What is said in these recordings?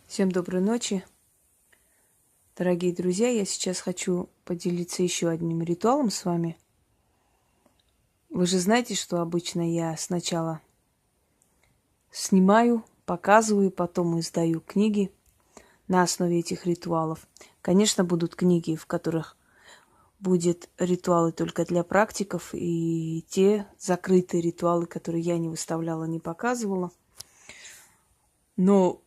Всем доброй ночи, дорогие друзья. Я сейчас хочу поделиться еще одним ритуалом с вами. Вы же знаете, что обычно я сначала снимаю, показываю, потом издаю книги на основе этих ритуалов. Конечно, будут книги, в которых будут ритуалы только для практиков, и те закрытые ритуалы, которые я не выставляла, не показывала. Но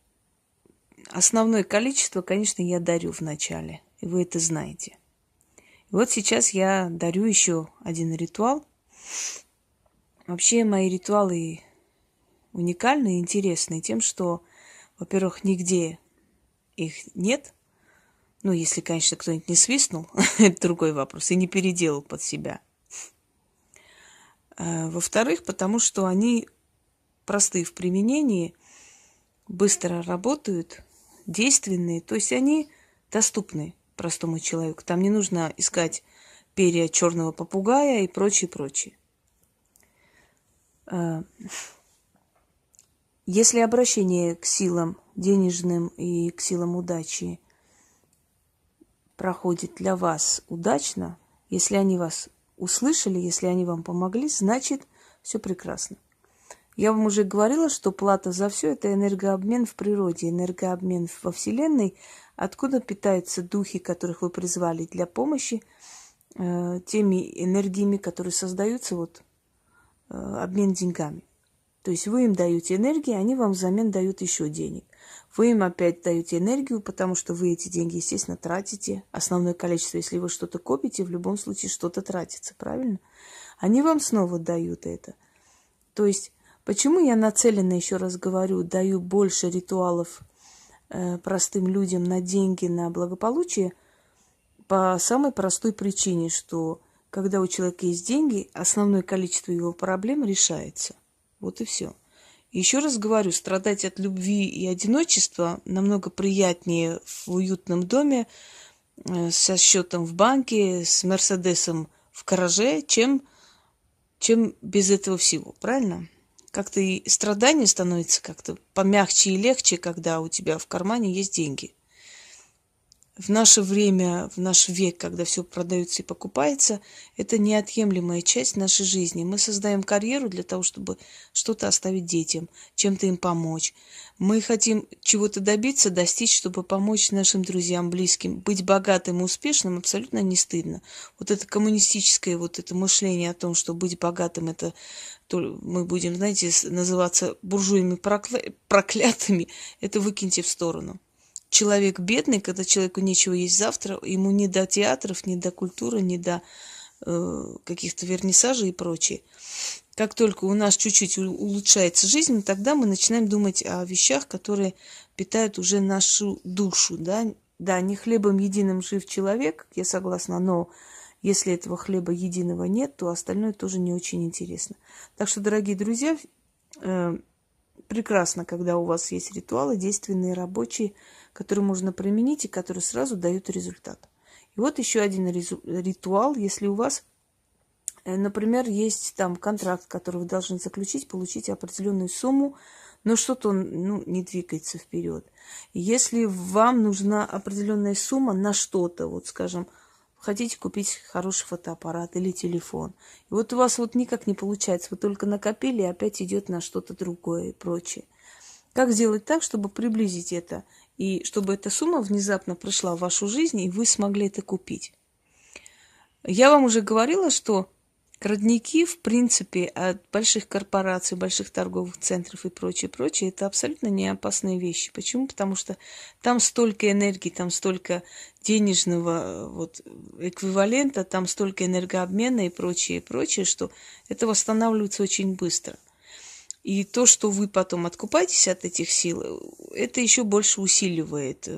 основное количество, конечно, я дарю в начале, и вы это знаете. И вот сейчас я дарю еще один ритуал. Вообще мои ритуалы уникальны и интересны тем, что, во-первых, нигде их нет. Ну, если, конечно, кто-нибудь не свистнул, это другой вопрос, и не переделал под себя. Во-вторых, потому что они просты в применении, быстро работают, действенные, то есть они доступны простому человеку. Там не нужно искать перья черного попугая и прочее, прочее. Если обращение к силам денежным и к силам удачи проходит для вас удачно, если они вас услышали, если они вам помогли, значит, все прекрасно. Я вам уже говорила, что плата за все – это энергообмен в природе, энергообмен во Вселенной, откуда питаются духи, которых вы призвали для помощи, теми энергиями, которые создаются, обмен деньгами. То есть вы им даете энергию, они вам взамен дают еще денег. Вы им опять даете энергию, потому что вы эти деньги, естественно, тратите. Основное количество, если вы что-то копите, в любом случае что-то тратится, правильно? Они вам снова дают это. То есть, почему я нацеленно, еще раз говорю, даю больше ритуалов простым людям на деньги, на благополучие? По самой простой причине, что когда у человека есть деньги, основное количество его проблем решается. Вот и все. Еще раз говорю, страдать от любви и одиночества намного приятнее в уютном доме, со счетом в банке, с Мерседесом в гараже, чем без этого всего, правильно? Как-то и страдание становится как-то помягче и легче, когда у тебя в кармане есть деньги. В наше время, в наш век, когда все продается и покупается, это неотъемлемая часть нашей жизни. Мы создаем карьеру для того, чтобы что-то оставить детям, чем-то им помочь. Мы хотим чего-то добиться, достичь, чтобы помочь нашим друзьям, близким. Быть богатым и успешным абсолютно не стыдно. Вот это коммунистическое это мышление о том, что быть богатым – это мы будем, знаете, называться буржуями проклятыми, это выкиньте в сторону. Человек бедный, когда человеку нечего есть завтра, ему не до театров, не до культуры, не до каких-то вернисажей и прочее. Как только у нас чуть-чуть улучшается жизнь, тогда мы начинаем думать о вещах, которые питают уже нашу душу. Да, не хлебом единым жив человек, я согласна, но если этого хлеба единого нет, то остальное тоже не очень интересно. Так что, дорогие друзья, прекрасно, когда у вас есть ритуалы, действенные, рабочие, которые можно применить и которые сразу дают результат. И вот еще один ритуал, если у вас, например, есть там контракт, который вы должны заключить, получить определенную сумму, но что-то не двигается вперед. Если вам нужна определенная сумма на что-то, скажем, хотите купить хороший фотоаппарат или телефон. И вот у вас никак не получается, вы только накопили, и опять идет на что-то другое и прочее. Как сделать так, чтобы приблизить это, и чтобы эта сумма внезапно пришла в вашу жизнь, и вы смогли это купить? Я вам уже говорила, что крадники, в принципе, от больших корпораций, больших торговых центров и прочее, прочее, это абсолютно не опасные вещи. Почему? Потому что там столько энергии, там столько денежного эквивалента, там столько энергообмена и прочее, прочее, что это восстанавливается очень быстро. И то, что вы потом откупаетесь от этих сил, это еще больше усиливает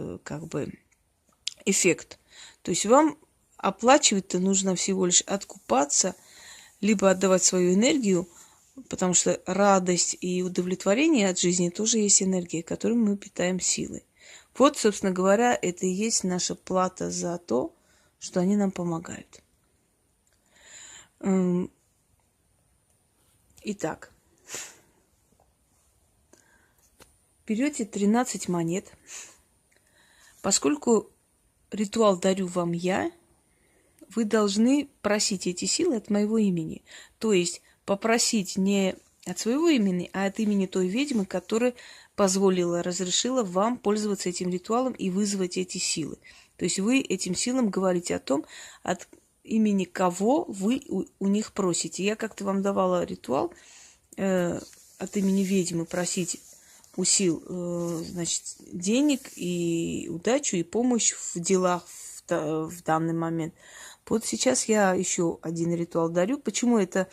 эффект. То есть вам оплачивать-то нужно всего лишь откупаться, либо отдавать свою энергию, потому что радость и удовлетворение от жизни тоже есть энергия, которой мы питаем силой. Вот, собственно говоря, это и есть наша плата за то, что они нам помогают. Итак, берете 13 монет. Поскольку ритуал дарю вам я, вы должны просить эти силы от моего имени. То есть попросить не от своего имени, а от имени той ведьмы, которая позволила, разрешила вам пользоваться этим ритуалом и вызвать эти силы. То есть вы этим силам говорите о том, от имени кого вы у них просите. Я как-то вам давала ритуал от имени ведьмы просить у сил, значит, денег и удачу, и помощь в делах в данный момент. Вот сейчас я еще один ритуал дарю. Почему это,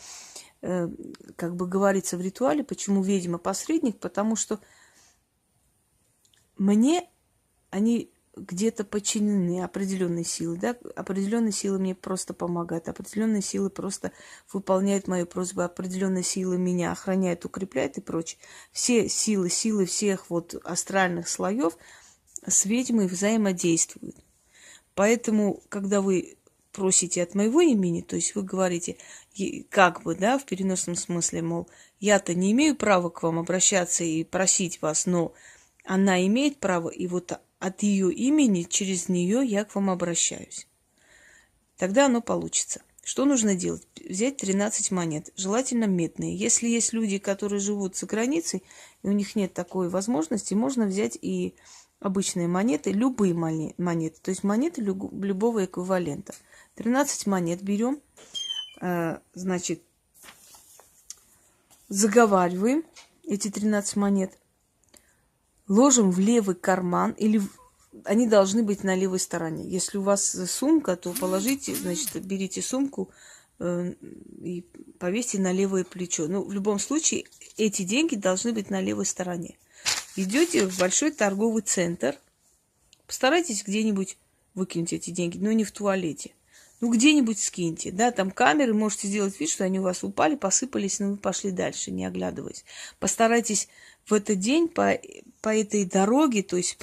как бы говорится в ритуале, почему ведьма посредник? Потому что мне они где-то подчинены определенной силы, да, определенные силы мне просто помогают, определенные силы просто выполняют мои просьбы, определенные силы меня охраняют, укрепляют и прочее. Все силы всех вот астральных слоев с ведьмой взаимодействуют. Поэтому, когда вы просите от моего имени, то есть вы говорите, как бы, да, в переносном смысле, мол, я-то не имею права к вам обращаться и просить вас, но она имеет право, и вот от ее имени, через нее я к вам обращаюсь. Тогда оно получится. Что нужно делать? Взять 13 монет, желательно медные. Если есть люди, которые живут за границей, и у них нет такой возможности, можно взять и обычные монеты, любые монеты, то есть монеты любого эквивалента. 13 монет берем, значит, заговариваем эти 13 монет, ложим в левый карман, или они должны быть на левой стороне. Если у вас сумка, то положите, значит, берите сумку и повесьте на левое плечо. Ну, в любом случае, эти деньги должны быть на левой стороне. Идете в большой торговый центр, постарайтесь где-нибудь выкинуть эти деньги, но не в туалете. Ну, где-нибудь скиньте, да, там камеры, можете сделать вид, что они у вас упали, посыпались, но вы пошли дальше, не оглядываясь. Постарайтесь в этот день по этой дороге, то есть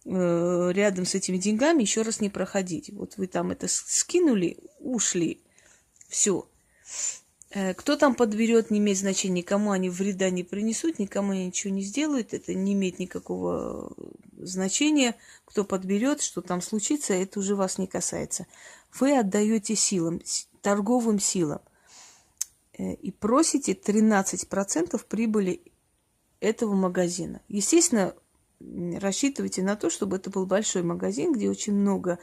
рядом с этими деньгами еще раз не проходить. Вот вы там это скинули, ушли, все. Кто там подберет, не имеет значения, никому они вреда не принесут, никому они ничего не сделают, это не имеет никакого значения. Кто подберет, что там случится, это уже вас не касается. Вы отдаете силам, торговым силам, и просите 13% прибыли этого магазина. Естественно, рассчитывайте на то, чтобы это был большой магазин, где очень много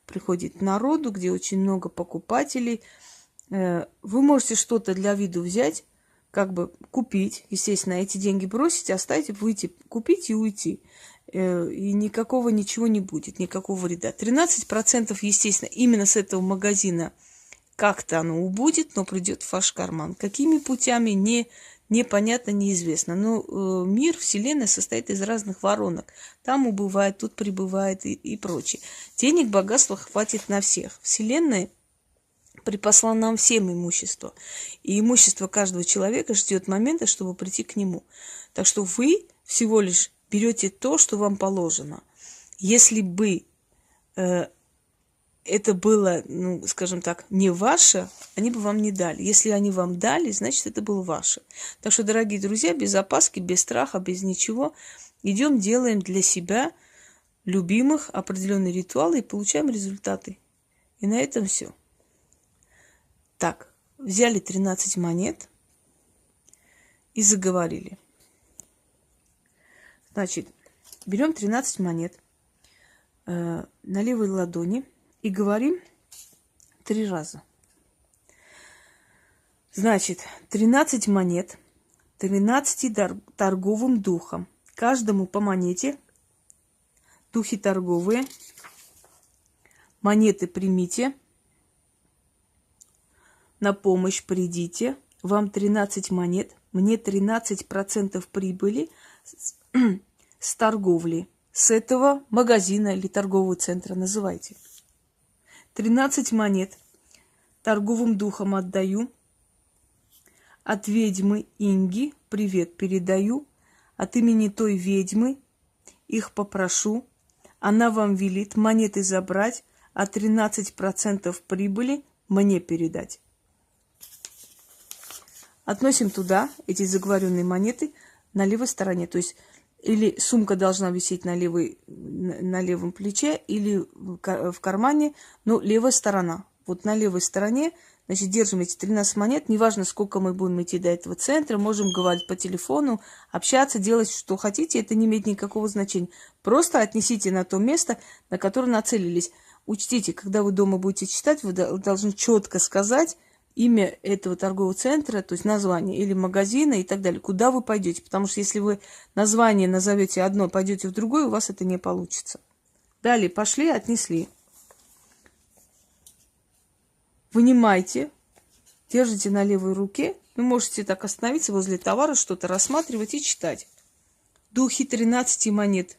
приходит народу, где очень много покупателей. Вы можете что-то для виду взять, как бы купить, естественно, эти деньги бросить, оставить, выйти, купить и уйти. И никакого ничего не будет, никакого вреда. 13%, естественно, именно с этого магазина как-то оно убудет, но придет в ваш карман. Какими путями, непонятно, неизвестно. Но мир, Вселенная состоит из разных воронок. Там убывает, тут прибывает и прочее. Денег, богатства хватит на всех. Вселенная припасла нам всем имущество. И имущество каждого человека ждет момента, чтобы прийти к нему. Так что вы всего лишь берете то, что вам положено. Если бы это было, ну, скажем так, не ваше, они бы вам не дали. Если они вам дали, значит, это было ваше. Так что, дорогие друзья, без опаски, без страха, без ничего, идем, делаем для себя любимых определенные ритуалы и получаем результаты. И на этом все. Так, взяли 13 монет и заговорили. Значит, берем 13 монет на левой ладони и говорим 3 раза. Значит, 13 монет, 13 торговым духом. Каждому по монете. Духи торговые. Монеты примите. На помощь придите. Вам 13 монет. Мне 13% прибыли с торговли. С этого магазина или торгового центра, называйте. 13 монет торговым духом отдаю. От ведьмы Инги привет передаю. От имени той ведьмы их попрошу. Она вам велит монеты забрать, а 13% прибыли мне передать. Относим туда эти заговоренные монеты на левой стороне. То есть Или сумка должна висеть на левом плече, или в кармане, но левая сторона. Вот на левой стороне, значит, держим эти 13 монет. Неважно, сколько мы будем идти до этого центра, можем говорить по телефону, общаться, делать, что хотите. Это не имеет никакого значения. Просто отнесите на то место, на которое нацелились. Учтите, когда вы дома будете читать, вы должны четко сказать имя этого торгового центра, то есть название или магазина и так далее, куда вы пойдете. Потому что если вы название назовете одно, пойдете в другое, у вас это не получится. Далее пошли, отнесли. Вынимайте, держите на левой руке. Вы можете так остановиться возле товара, что-то рассматривать и читать. Духи 13 монет.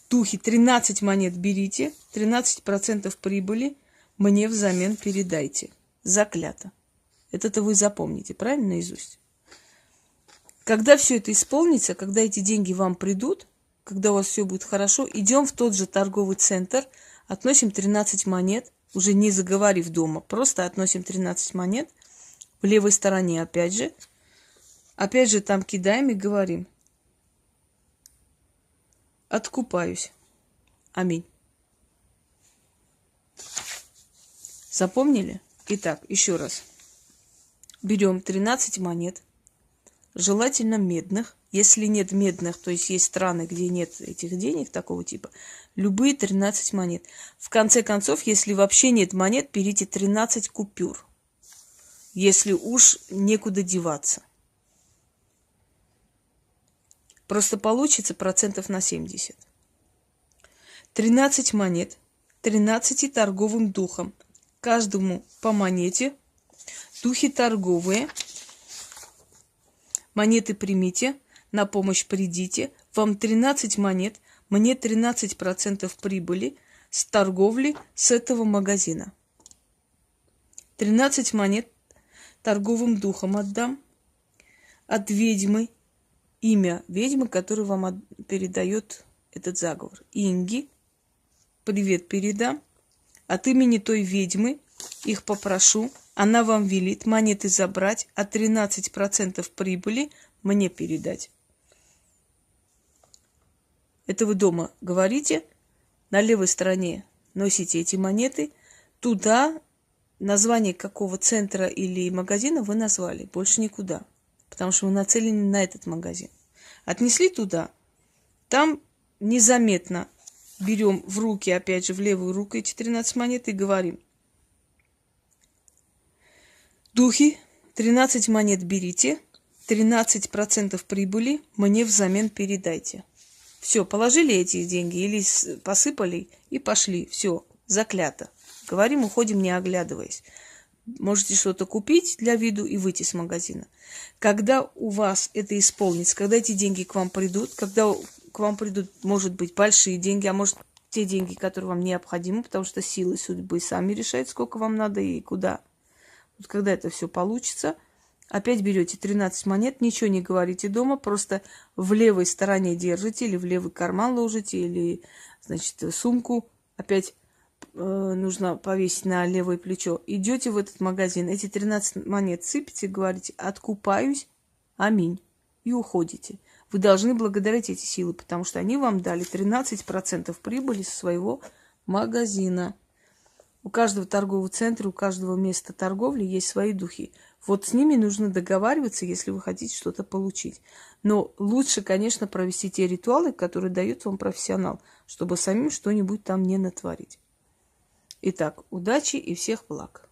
Духи 13 монет берите, 13% прибыли мне взамен передайте. Заклято. Это-то вы запомните, правильно, наизусть? Когда все это исполнится, когда эти деньги вам придут, когда у вас все будет хорошо, идем в тот же торговый центр, относим 13 монет, уже не заговорив дома, просто относим 13 монет в левой стороне, опять же там кидаем и говорим: откупаюсь. Аминь. Запомнили? Итак, еще раз. Берем 13 монет, желательно медных. Если нет медных, то есть страны, где нет этих денег такого типа, любые 13 монет. В конце концов, если вообще нет монет, берите 13 купюр, если уж некуда деваться. Просто получится процентов на 70. 13 монет, 13 торговым духом. Каждому по монете. Духи торговые. Монеты примите. На помощь придите. Вам 13 монет. Мне 13% прибыли с торговли с этого магазина. 13 монет торговым духом отдам. От ведьмы. Имя ведьмы, которая вам передает этот заговор. Инги. Привет передам. От имени той ведьмы их попрошу. Она вам велит монеты забрать, а 13% прибыли мне передать. Это вы дома говорите. На левой стороне носите эти монеты. Туда название какого центра или магазина вы назвали. Больше никуда. Потому что вы нацелены на этот магазин. Отнесли туда. Там незаметно берем в руки, опять же, в левую руку эти 13 монет и говорим: духи, 13 монет берите, 13% прибыли мне взамен передайте. Все, положили эти деньги или посыпали и пошли. Все, заклято. Говорим, уходим, не оглядываясь. Можете что-то купить для виду и выйти с магазина. Когда у вас это исполнится, когда эти деньги к вам придут, когда к вам придут, может быть, большие деньги, а может, те деньги, которые вам необходимы, потому что силы судьбы сами решают, сколько вам надо и куда. Вот когда это все получится, опять берете 13 монет, ничего не говорите дома, просто в левой стороне держите, или в левый карман ложите, или, значит, сумку опять нужно повесить на левое плечо. Идете в этот магазин, эти 13 монет сыпите, говорите: откупаюсь, аминь, и уходите. Вы должны благодарить эти силы, потому что они вам дали 13% прибыли со своего магазина. У каждого торгового центра, у каждого места торговли есть свои духи. Вот с ними нужно договариваться, если вы хотите что-то получить. Но лучше, конечно, провести те ритуалы, которые дает вам профессионал, чтобы самим что-нибудь там не натворить. Итак, удачи и всех благ.